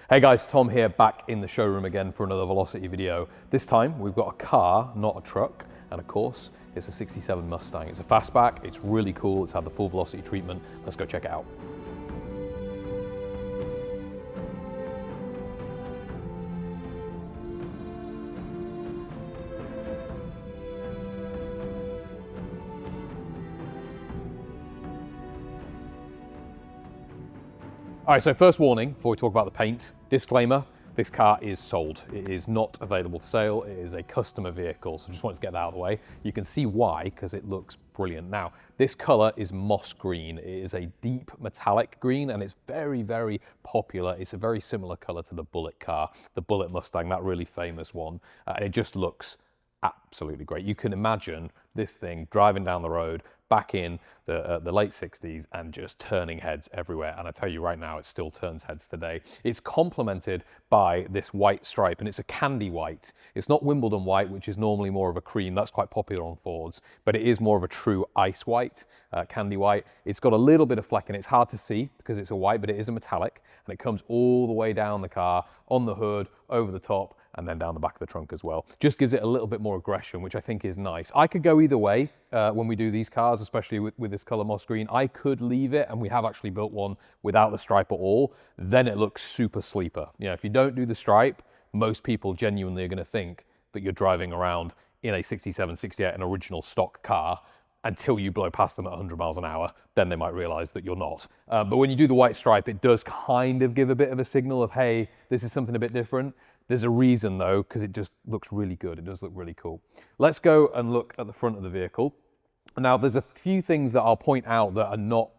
Hey guys, Tom here, back in the showroom again for another Velocity video. This time we've got a car, not a truck, and of course it's a 67 Mustang. It's a fastback, it's really cool, it's had the full Velocity treatment. Let's go check it out. All right, so first warning before we talk about the paint, disclaimer, this car is sold. It is not available for sale. It is a customer vehicle, so just wanted to get that out of the way. You can see why, because it looks brilliant. Now, this color is moss green. It is a deep metallic green, and it's very, very popular. It's a very similar color to the Bullet car, the Bullet Mustang, that really famous one. And it just looks absolutely great. You can imagine this thing driving down the road back in the late 60s and just turning heads everywhere. And I tell you right now, it still turns heads today. It's complemented by this white stripe, and it's a candy white. It's not Wimbledon white, which is normally more of a cream. That's quite popular on Fords, but it is more of a true ice white, candy white. It's got a little bit of fleck, and it's hard to see because it's a white, but it is a metallic, and it comes all the way down the car, on the hood, over the top, and then down the back of the trunk as well. Just gives it a little bit more aggression, which I think is nice. I could go either way when we do these cars, especially with this color moss green. I could leave it, and we have actually built one without the stripe at all. Then it looks super sleeper. You know, if you don't do the stripe, most people genuinely are going to think that you're driving around in a 67, 68, an original stock car, until you blow past them at 100 miles an hour, then they might realize that you're not. But when you do the white stripe, it does kind of give a bit of a signal of, hey, this is something a bit different. There's a reason though, because it just looks really good. It does look really cool. Let's go and look at the front of the vehicle. Now, there's a few things that I'll point out that are not,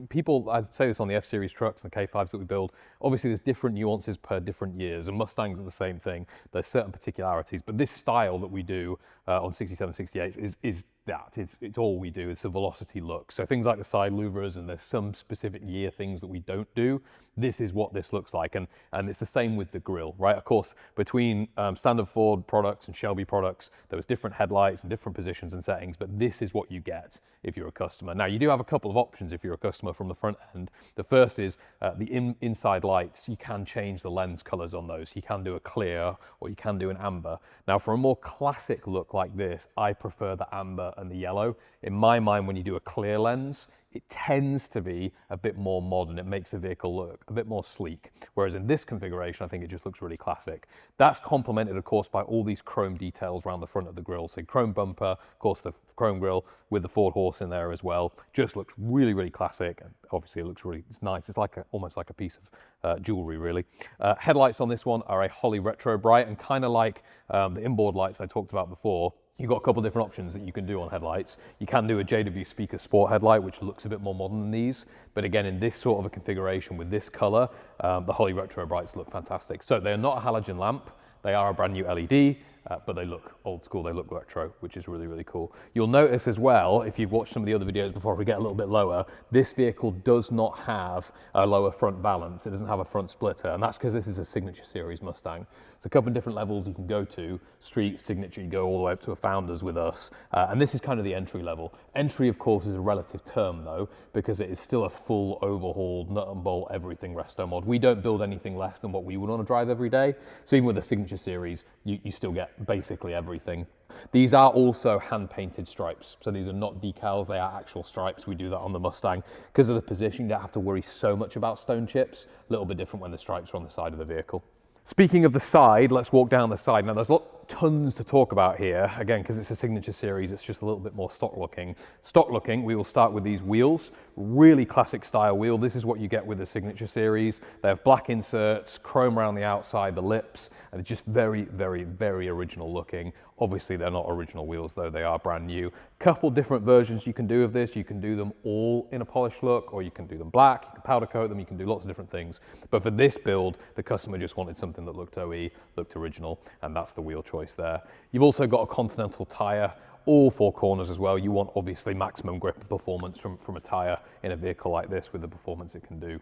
people, I'd say this on the F-Series trucks and the K5s that we build, obviously there's different nuances per different years, and Mustangs are the same thing. There's certain particularities, but this style that we do on 67, 68 is that. It's all we do. It's a Velocity look. So things like the side louvers, and there's some specific year things that we don't do. This is what this looks like, and it's the same with the grille, right? Of course, between standard Ford products and Shelby products, there was different headlights and different positions and settings, but this is what you get if you're a customer. Now, you do have a couple of options if you're a customer from the front end. The first is the inside lights. You can change the lens colors on those. You can do a clear, or you can do an amber. Now, for a more classic look like this, I prefer the amber and the yellow. In my mind, when you do a clear lens, it tends to be a bit more modern. It makes the vehicle look a bit more sleek. Whereas in this configuration, I think it just looks really classic. That's complemented, of course, by all these chrome details around the front of the grille. So chrome bumper, of course, the chrome grille with the Ford horse in there as well. Just looks really, really classic. And obviously it looks really, it's nice. It's like almost like a piece of jewelry, really. Headlights on this one are a Holley Retro Bright, and kind of like the inboard lights I talked about before. You've got a couple of different options that you can do on headlights. You can do a JW Speaker Sport headlight, which looks a bit more modern than these. But again, in this sort of a configuration with this color, the Holley Retro Brights look fantastic. So they're not a halogen lamp. They are a brand new LED, but they look old school, they look retro, which is really, really cool. You'll notice as well, if you've watched some of the other videos before, if we get a little bit lower, this vehicle does not have a lower front valance. It doesn't have a front splitter, and that's because this is a Signature Series Mustang. It's a couple of different levels you can go to, Street, Signature, you go all the way up to a Founders with us, and this is kind of the entry level. Entry, of course, is a relative term though, because it is still a full overhauled, nut and bolt, everything resto mod. We don't build anything less than what we would want to drive every day, so even with the Signature Series, you still get basically everything. These are also hand-painted stripes, so these are not decals, they are actual stripes. We do that on the Mustang. Because of the position, you don't have to worry so much about stone chips. A little bit different when the stripes are on the side of the vehicle. Speaking of the side, let's walk down the side. Now, there's tons to talk about here. Again, because it's a Signature Series, it's just a little bit more stock looking. Stock looking, we will start with these wheels. Really classic style wheel. This is what you get with the Signature Series. They have black inserts, chrome around the outside, the lips, and they're just very, very, very original looking. Obviously, they're not original wheels, though. They are brand new. Couple different versions you can do of this. You can do them all in a polished look, or you can do them black. You can powder coat them. You can do lots of different things. But for this build, the customer just wanted something that looked OE, looked original, and that's the wheel choice there. You've also got a Continental tire, all four corners as well. You want obviously maximum grip and performance from a tire in a vehicle like this with the performance it can do.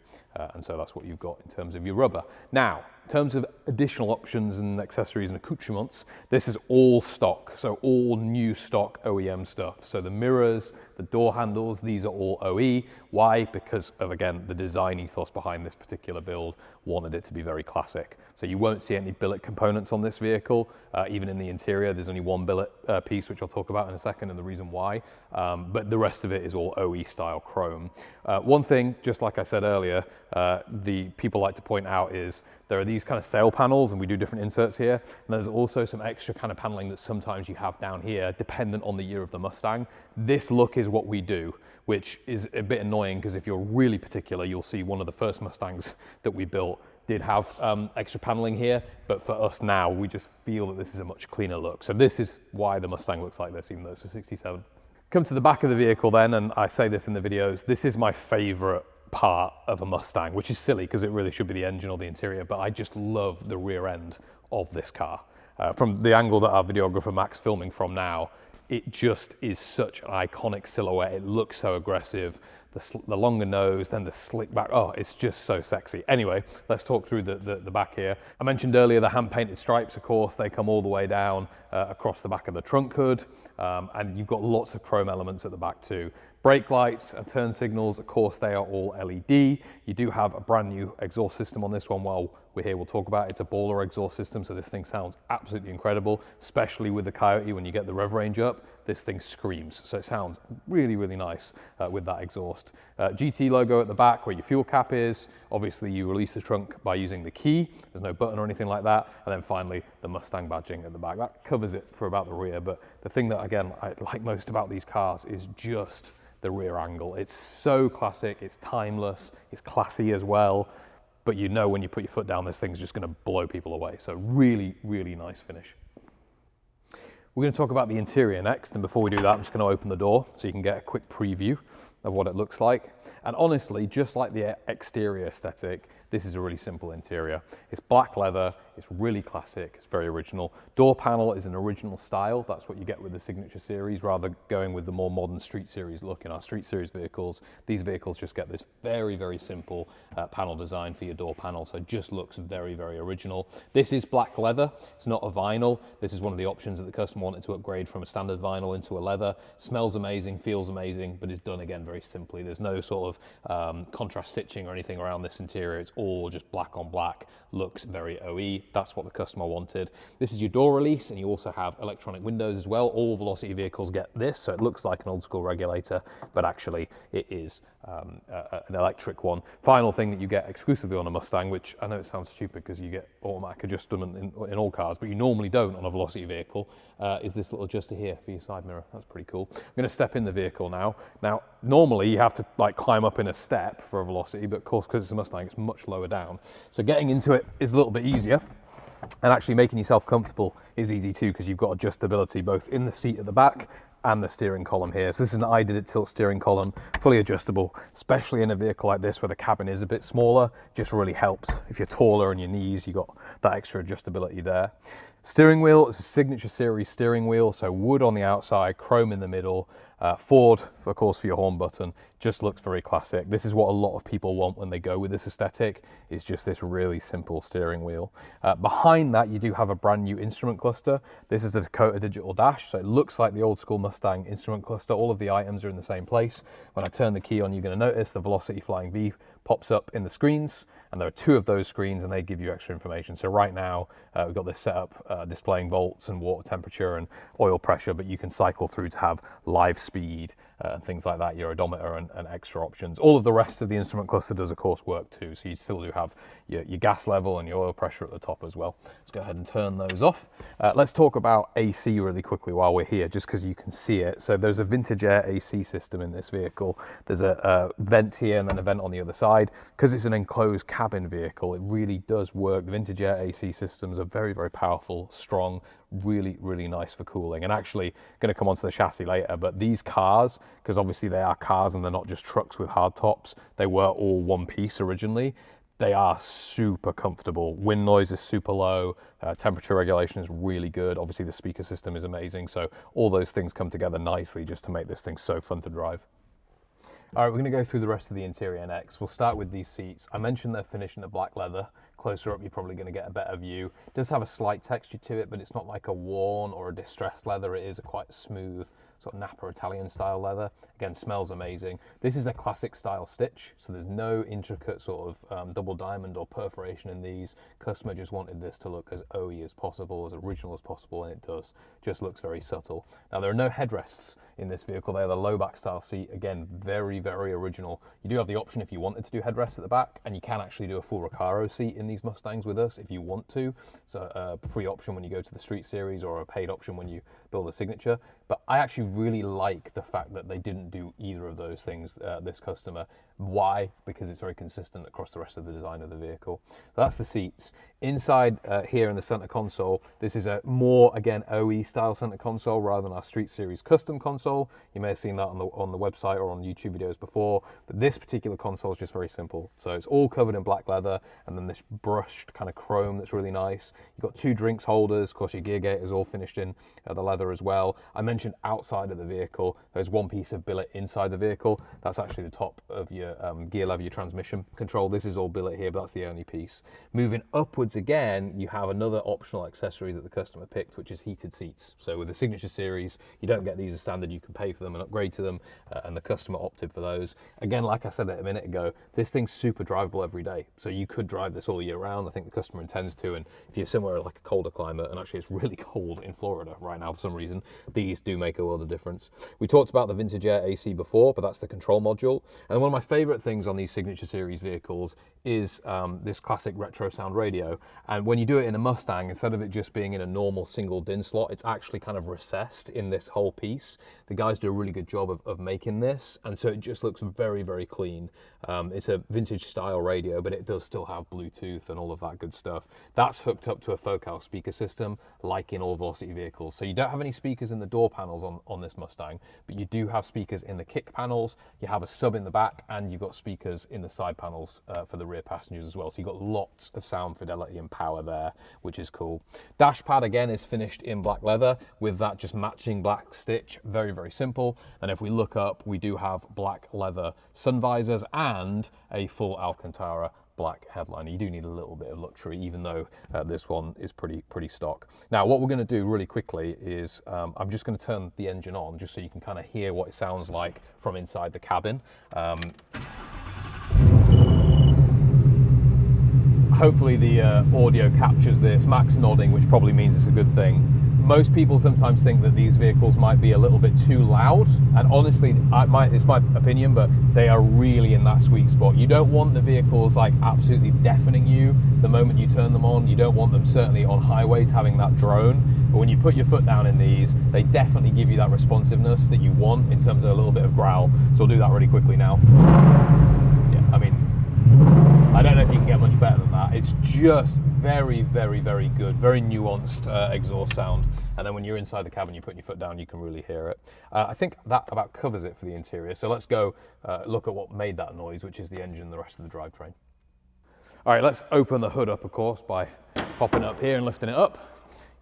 And so that's what you've got in terms of your rubber. Now, in terms of additional options and accessories and accoutrements, this is all stock. So all new stock OEM stuff. So the mirrors, the The door handles, these are all OE. Why? Because of, again, the design ethos behind this particular build wanted it to be very classic. So you won't see any billet components on this vehicle. Even in the interior, there's only one billet piece, which I'll talk about in a second, and the reason why. But the rest of it is all OE style chrome. One thing, just like I said earlier, the people like to point out is there are these kind of sail panels, and we do different inserts here. And there's also some extra kind of paneling that sometimes you have down here, dependent on the year of the Mustang. This look is what we do, which is a bit annoying because if you're really particular, you'll see one of the first Mustangs that we built did have extra paneling here, but for us now, we just feel that this is a much cleaner look. So this is why the Mustang looks like this, even though it's a 67. Come to the back of the vehicle then, and I say this in the videos, this is my favorite part of a Mustang, which is silly because it really should be the engine or the interior, but I just love the rear end of this car. From the angle that our videographer Mac's filming from now, it just is such an iconic silhouette. It looks so aggressive. The longer nose, then the slick back. Oh, it's just so sexy. Anyway, let's talk through the back here. I mentioned earlier the hand-painted stripes, of course, they come all the way down across the back of the trunk hood. And you've got lots of chrome elements at the back too. Brake lights and turn signals, of course, they are all LED. You do have a brand new exhaust system on this one. While we're here, we'll talk about it. It's a baller exhaust system, so this thing sounds absolutely incredible, especially with the Coyote. When you get the rev range up, this thing screams. So it sounds really, really nice with that exhaust. GT logo at the back where your fuel cap is. Obviously, you release the trunk by using the key. There's no button or anything like that. And then finally, the Mustang badging at the back. That covers it for about the rear. But the thing that, again, I like most about these cars is just the rear angle. It's so classic, it's timeless, it's classy as well, but you know when you put your foot down, this thing's just gonna blow people away. So really, really nice finish. We're gonna talk about the interior next, and before we do that, I'm just gonna open the door so you can get a quick preview of what it looks like. And honestly, just like the exterior aesthetic, this is a really simple interior. It's black leather, it's really classic, it's very original. Door panel is an original style. That's what you get with the Signature Series, rather going with the more modern Street Series look in our Street Series vehicles. These vehicles just get this very, very simple panel design for your door panel, so it just looks very, very original. This is black leather, it's not a vinyl. This is one of the options that the customer wanted to upgrade from a standard vinyl into a leather. Smells amazing, feels amazing, but it's done again very simply. There's no sort of contrast stitching or anything around this interior. It's all just black on black, looks very OE. That's what the customer wanted. This is your door release, and you also have electronic windows as well. All Velocity vehicles get this, so it looks like an old school regulator, but actually it is an electric one. Final thing that you get exclusively on a Mustang, which I know it sounds stupid because you get automatic adjustment in all cars, but you normally don't on a Velocity vehicle, is this little adjuster here for your side mirror. That's pretty cool. I'm going to step in the vehicle now. Now, normally you have to like climb up in a step for a Velocity, but of course, because it's a Mustang, it's much lower down. So getting into it is a little bit easier. And actually making yourself comfortable is easy too, because you've got adjustability both in the seat at the back and the steering column here. So this is an I Did It tilt steering column, fully adjustable, especially in a vehicle like this where the cabin is a bit smaller. Just really helps. If you're taller on your knees, you got that extra adjustability there. Steering wheel is a Signature Series steering wheel, so wood on the outside, chrome in the middle. Ford, of course, for your horn button, just looks very classic. This is what a lot of people want when they go with this aesthetic, is just this really simple steering wheel. Behind that, you do have a brand new instrument cluster. This is the Dakota digital dash, so it looks like the old school Mustang instrument cluster. All of the items are in the same place. When I turn the key on, you're going to notice the Velocity Flying V pops up in the screens, and there are two of those screens, and they give you extra information. So right now, we've got this set up displaying volts and water temperature and oil pressure, but you can cycle through to have live speed and things like that, your odometer and extra options. All of the rest of the instrument cluster does, of course, work too. So you still do have your gas level and your oil pressure at the top as well. Let's go ahead and turn those off. Let's talk about AC really quickly while we're here, just because you can see it. So there's a vintage air AC system in this vehicle. There's a vent here and then a vent on the other side. Because it's an enclosed cabin vehicle, it really does work. The vintage air AC systems are very, very powerful, strong, really, really nice for cooling. And actually, going to come onto the chassis later, but these cars, because obviously they are cars and they're not just trucks with hard tops, they were all one piece originally. They are super comfortable. Wind noise is super low. Temperature regulation is really good. Obviously, the speaker system is amazing. So all those things come together nicely just to make this thing so fun to drive. All right, we're going to go through the rest of the interior next. We'll start with these seats. I mentioned they're finished in a black leather. Closer up, you're probably going to get a better view. It does have a slight texture to it, but it's not like a worn or a distressed leather. It is a quite smooth, sort of Napa Italian style leather. Again, smells amazing. This is a classic style stitch, so there's no intricate sort of double diamond or perforation in these. Customer just wanted this to look as OE as possible, as original as possible, and it does. Just looks very subtle. Now, there are no headrests in this vehicle. They are the low back style seat. Again, very, very original. You do have the option if you wanted to do headrests at the back, and you can actually do a full Recaro seat in these Mustangs with us if you want to. So a free option when you go to the Street Series, or a paid option when you build a Signature. But I actually really like the fact that they didn't do either of those things, this customer. Why? Because it's very consistent across the rest of the design of the vehicle. So that's the seats. Inside here in the center console, this is a more, again, OE style center console rather than our Street Series custom console. You may have seen that on the website or on YouTube videos before, but this particular console is just very simple. So it's all covered in black leather, and then this brushed kind of chrome that's really nice. You've got two drinks holders. Of course, your gear gate is all finished in the leather as well. I mentioned outside of the vehicle, there's one piece of billet inside the vehicle. That's actually the top of your gear lever, your transmission control. This is all billet here, but that's the only piece. Moving upwards again, you have another optional accessory that the customer picked, which is heated seats. So with the Signature Series, you don't get these as standard. You can pay for them and upgrade to them, and the customer opted for those. Again, like I said a minute ago, this thing's super drivable every day. So you could drive this all year round. I think the customer intends to, and if you're somewhere like a colder climate, and actually it's really cold in Florida right now for some reason, these do make a world of difference. We talked about the Vintage Air AC before, but that's the control module. And one of my favorite things on these Signature Series vehicles is this classic retro sound radio. And when you do it in a Mustang, instead of it just being in a normal single DIN slot, it's actually kind of recessed in this whole piece. The guys do a really good job of making this, and so it just looks very, very clean. It's a vintage style radio, but it does still have Bluetooth and all of that good stuff. That's hooked up to a Focal speaker system, like in all Velocity vehicles. So you don't have any speakers in the door panels on this Mustang, but you do have speakers in the kick panels. You have a sub in the back, and you've got speakers in the side panels for the rear passengers as well. So you've got lots of sound fidelity and power there, which is cool. Dash pad again is finished in black leather with that just matching black stitch. Very, very simple. And if we look up, we do have black leather sun visors and a full Alcantara black headliner. You do need a little bit of luxury, even though this one is pretty stock. Now, what we're going to do really quickly is I'm just going to turn the engine on just so you can kind of hear what it sounds like from inside the cabin. Hopefully the audio captures this. Mac's nodding, which probably means it's a good thing. Most people sometimes think that these vehicles might be a little bit too loud, and honestly, it's my opinion, but they are really in that sweet spot. You don't want the vehicles like absolutely deafening you the moment you turn them on. You don't want them certainly on highways having that drone, but when you put your foot down in these, they definitely give you that responsiveness that you want in terms of a little bit of growl. So we'll do that really quickly now. Yeah, I mean, I don't know if you can get much better than that. It's just very, very, very good, very nuanced exhaust sound. And then when you're inside the cabin, you put your foot down, you can really hear it. I think that about covers it for the interior. So let's go look at what made that noise, which is the engine and the rest of the drivetrain. All right, let's open the hood up, of course, by popping it up here and lifting it up.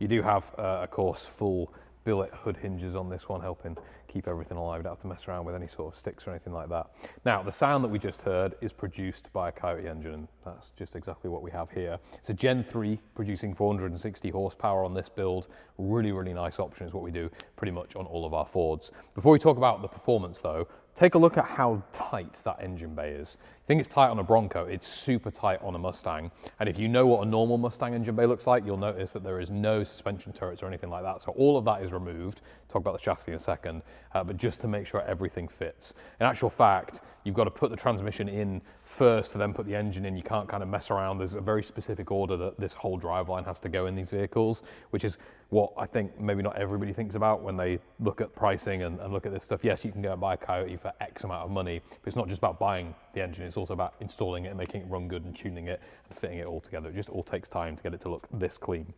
You do have, of course, full billet hood hinges on this one, helping keep everything alive. You don't have to mess around with any sort of sticks or anything like that. Now, the sound that we just heard is produced by a Coyote engine, and that's just exactly what we have here. It's a Gen 3 producing 460 horsepower on this build. Really, really nice option is what we do pretty much on all of our Fords. Before we talk about the performance though, take a look at how tight that engine bay is. You think it's tight on a Bronco, it's super tight on a Mustang. And if you know what a normal Mustang engine bay looks like, you'll notice that there is no suspension turrets or anything like that. So all of that is removed. Talk about the chassis in a second, but just to make sure everything fits. In actual fact, you've got to put the transmission in first to then put the engine in. You can't kind of mess around. There's a very specific order that this whole driveline has to go in these vehicles, which is what I think maybe not everybody thinks about when they look at pricing and look at this stuff. Yes, you can go and buy a Coyote for X amount of money, but it's not just about buying the engine, it's also about installing it and making it run good and tuning it and fitting it all together. It just all takes time to get it to look this clean.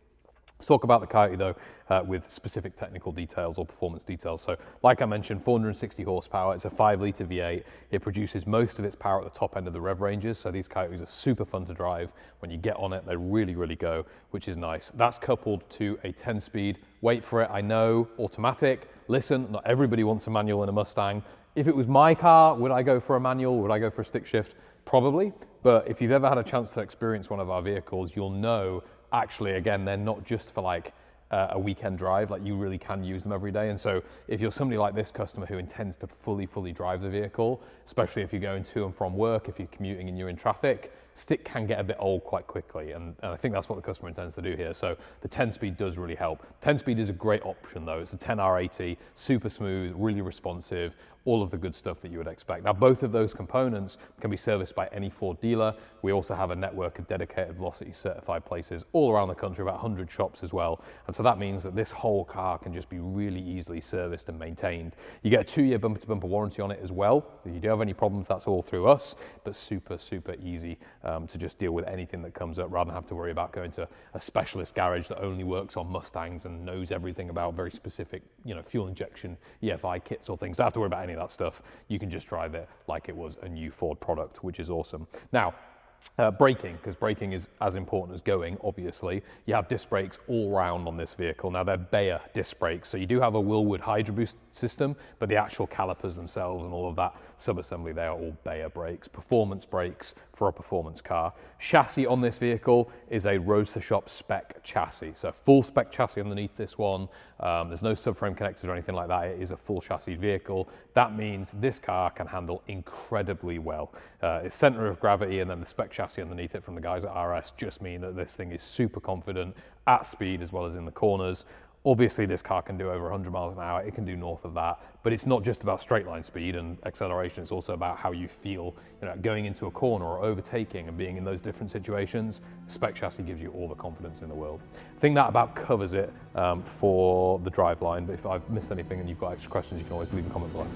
Let's talk about the Coyote though, with specific technical details or performance details. So like I mentioned, 460 horsepower, it's a 5-litre V8. It produces most of its power at the top end of the rev ranges. So these Coyotes are super fun to drive. When you get on it, they really, really go, which is nice. That's coupled to a 10-speed, wait for it, I know, automatic. Listen, not everybody wants a manual in a Mustang. If it was my car, would I go for a manual? Would I go for a stick shift? Probably. But if you've ever had a chance to experience one of our vehicles, you'll know actually, again, they're not just for like a weekend drive. Like, you really can use them every day. And so if you're somebody like this customer who intends to fully drive the vehicle, especially if you're going to and from work, if you're commuting and you're in traffic, stick can get a bit old quite quickly, and I think that's what the customer intends to do here. So the 10-speed does really help. 10-speed is a great option though. It's a 10 rarity, super smooth, really responsive, all of the good stuff that you would expect. Now, both of those components can be serviced by any Ford dealer. We also have a network of dedicated Velocity certified places all around the country, about 100 shops as well. And so that means that this whole car can just be really easily serviced and maintained. You get a 2-year bumper-to-bumper warranty on it as well. If you do have any problems, that's all through us, but super easy to just deal with anything that comes up rather than have to worry about going to a specialist garage that only works on Mustangs and knows everything about very specific, fuel injection, EFI kits or things. Don't have to worry about any of that stuff. You can just drive it like it was a new Ford product, which is awesome. Now, braking, because braking is as important as going, obviously. You have disc brakes all round on this vehicle. Now, they're Bayer disc brakes, so you do have a Willwood Hydro Boost system, but the actual calipers themselves and all of that sub-assembly, they are all Bayer brakes, performance brakes for a performance car. Chassis on this vehicle is a Roadster Shop SPEC chassis, so full spec chassis underneath this one. There's no subframe connectors or anything like that. It is a full chassis vehicle. That means this car can handle incredibly well. Its center of gravity and then the spec chassis underneath it from the guys at RS just mean that this thing is super confident at speed as well as in the corners. Obviously, this car can do over 100 miles an hour. It can do north of that, but it's not just about straight line speed and acceleration. It's also about how you feel, going into a corner or overtaking and being in those different situations. Spec chassis gives you all the confidence in the world. I think that about covers it for the driveline, but if I've missed anything and you've got extra questions, you can always leave a comment below.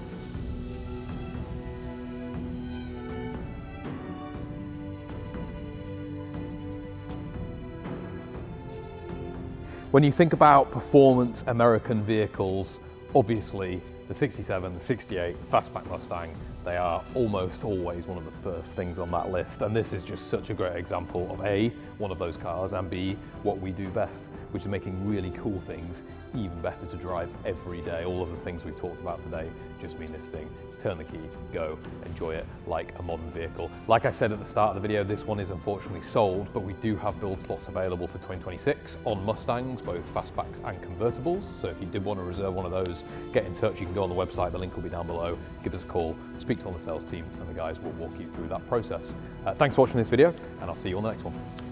When you think about performance American vehicles, obviously the 67, the 68, the Fastback Mustang, they are almost always one of the first things on that list. And this is just such a great example of A, one of those cars, and B, what we do best, which is making really cool things even better to drive every day. All of the things we've talked about today just mean this thing. Turn the key, go, enjoy it like a modern vehicle. Like I said at the start of the video, this one is unfortunately sold, but we do have build slots available for 2026 on Mustangs, both fastbacks and convertibles. So if you did want to reserve one of those, get in touch. You can go on the website, the link will be down below. Give us a call, speak to one of the sales team, and the guys will walk you through that process. Thanks for watching this video, and I'll see you on the next one.